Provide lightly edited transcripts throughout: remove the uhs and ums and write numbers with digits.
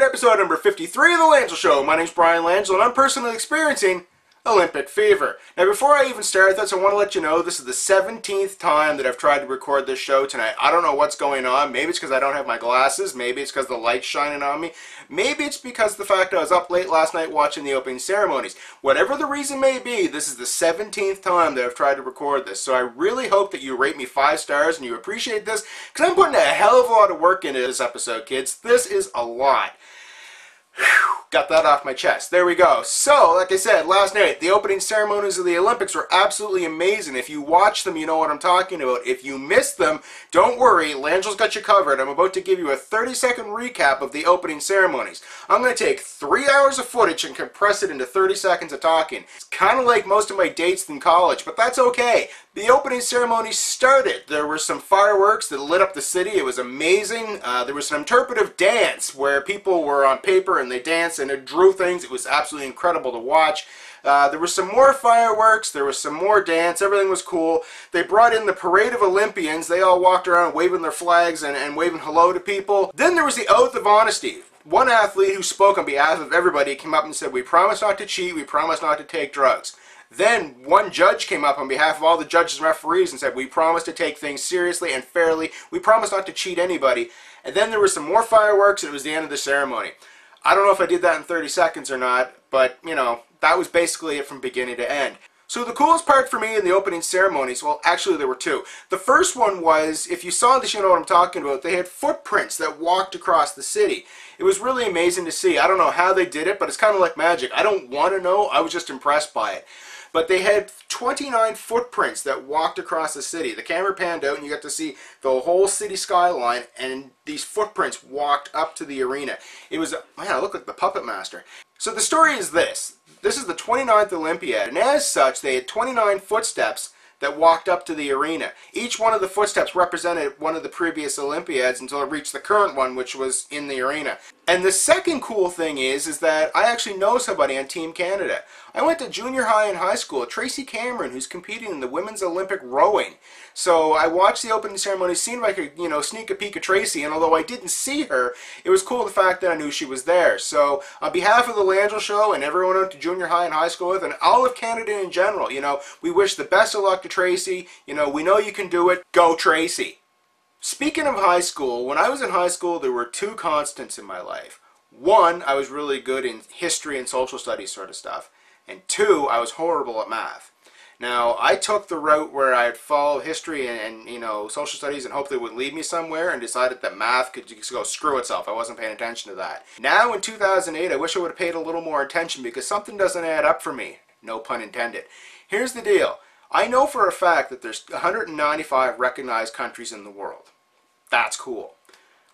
to episode number 53 of the Langille Show. My name's Brian Langille, and I'm personally experiencing Olympic fever. Now, before I even start this, I want to let you know this is the 17th time that I've tried to record this show tonight. I don't know what's going on. Maybe it's because I don't have my glasses. Maybe it's because the light's shining on me. Maybe it's because of the fact I was up late last night watching the opening ceremonies. Whatever the reason may be, this is the 17th time that I've tried to record this. So I really hope that you rate me 5 stars and you appreciate this, because I'm putting a hell of a lot of work into this episode, kids. This is a lot. Whew, got that off my chest. There we go. So, like I said, last night, the opening ceremonies of the Olympics were absolutely amazing. If you watch them, you know what I'm talking about. If you missed them, don't worry. Langille's got you covered. I'm about to give you a 30-second recap of the opening ceremonies. I'm going to take 3 hours of footage and compress it into 30 seconds of talking. It's kind of like most of my dates in college, but that's okay. The opening ceremony started. There were some fireworks that lit up the city. It was amazing. There was an interpretive dance where people were on paper and they danced and it drew things. It was absolutely incredible to watch. There were some more fireworks. There was some more dance. Everything was cool. They brought in the parade of Olympians. They all walked around waving their flags and waving hello to people. Then there was the oath of honesty. One athlete who spoke on behalf of everybody came up and said, "We promise not to cheat. We promise not to take drugs." Then one judge came up on behalf of all the judges and referees and said, "We promise to take things seriously and fairly. We promise not to cheat anybody." And then there were some more fireworks and it was the end of the ceremony. I don't know if I did that in 30 seconds or not, but, you know, that was basically it from beginning to end. So the coolest part for me in the opening ceremonies, well, actually there were two. The first one was, if you saw this, you know what I'm talking about. They had footprints that walked across the city. It was really amazing to see. I don't know how they did it, but it's kind of like magic. I don't want to know. I was just impressed by it. But they had 29 footprints that walked across the city. The camera panned out and you got to see the whole city skyline, and these footprints walked up to the arena. It was, man, I look like the puppet master. So the story is this. This is the 29th Olympiad, and as such, they had 29 footsteps that walked up to the arena. Each one of the footsteps represented one of the previous Olympiads until it reached the current one, which was in the arena. And the second cool thing is that I actually know somebody on Team Canada. I went to junior high and high school, Tracy Cameron, who's competing in the women's Olympic rowing. So I watched the opening ceremony, seen if I could, you know, sneak a peek at Tracy, and although I didn't see her, it was cool the fact that I knew she was there. So on behalf of the Langille Show and everyone I went to junior high and high school with, and all of Canada in general, you know, we wish the best of luck to Tracy. You know, we know you can do it. Go Tracy. Speaking of high school, when I was in high school, there were two constants in my life. One, I was really good in history and social studies sort of stuff. And two, I was horrible at math. Now, I took the route where I'd follow history and you know, social studies and hoped it would lead me somewhere, and decided that math could just go screw itself. I wasn't paying attention to that. Now, in 2008, I wish I would have paid a little more attention because something doesn't add up for me. No pun intended. Here's the deal. I know for a fact that there's 195 recognized countries in the world. That's cool.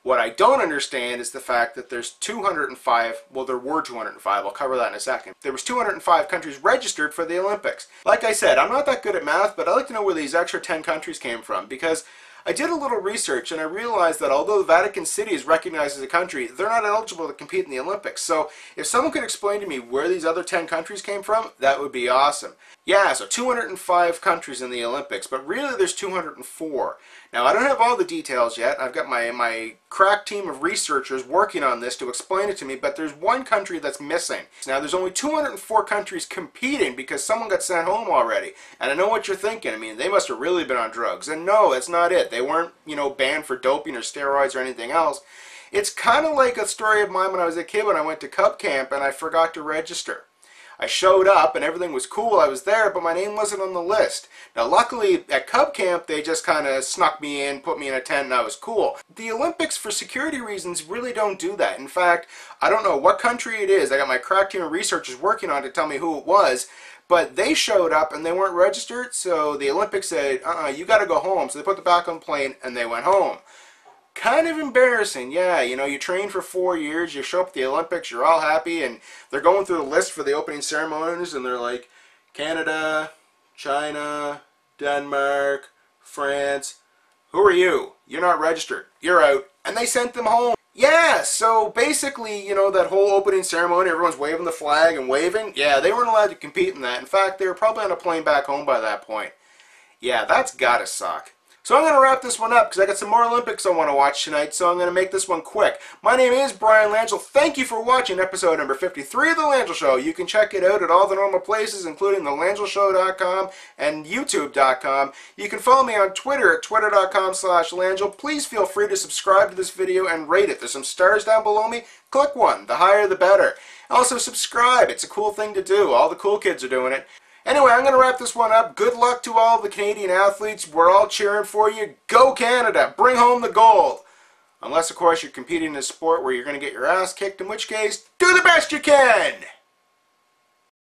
What I don't understand is the fact that there's 205, well, there were 205, I'll cover that in a second. There was 205 countries registered for the Olympics. Like I said, I'm not that good at math, but I'd like to know where these extra 10 countries came from, because I did a little research and I realized that although the Vatican City is recognized as a country, they're not eligible to compete in the Olympics. So if someone could explain to me where these other 10 countries came from, that would be awesome. Yeah, so 205 countries in the Olympics, but really there's 204. Now, I don't have all the details yet. I've got my crack team of researchers working on this to explain it to me, but there's one country that's missing. Now, there's only 204 countries competing because someone got sent home already. And I know what you're thinking. I mean, they must have really been on drugs. And no, that's not it. They weren't, you know, banned for doping or steroids or anything else. It's kind of like a story of mine when I was a kid when I went to Cub Camp and I forgot to register. I showed up and everything was cool, I was there, but my name wasn't on the list. Now luckily at Cub Camp they just kind of snuck me in, put me in a tent, and I was cool. The Olympics for security reasons really don't do that. In fact, I don't know what country it is. I got my crack team of researchers working on it to tell me who it was, but they showed up and they weren't registered, so the Olympics said, you gotta go home. So they put them back on the plane and they went home. Kind of embarrassing, yeah. You know, you train for 4 years, you show up at the Olympics, you're all happy, and they're going through the list for the opening ceremonies, and they're like, Canada, China, Denmark, France. Who are you? You're not registered. You're out. And they sent them home. Yeah, so basically, you know, that whole opening ceremony, everyone's waving the flag and waving. Yeah, they weren't allowed to compete in that. In fact, they were probably on a plane back home by that point. Yeah, that's gotta suck. So I'm going to wrap this one up because I got some more Olympics I want to watch tonight, so I'm going to make this one quick. My name is Brian Langille. Thank you for watching episode number 53 of The Langille Show. You can check it out at all the normal places, including thelangilleshow.com and youtube.com. You can follow me on Twitter at twitter.com/Langille. Please feel free to subscribe to this video and rate it. There's some stars down below me. Click one. The higher the better. Also subscribe. It's a cool thing to do. All the cool kids are doing it. Anyway, I'm going to wrap this one up. Good luck to all the Canadian athletes. We're all cheering for you. Go Canada! Bring home the gold! Unless, of course, you're competing in a sport where you're going to get your ass kicked, in which case, do the best you can!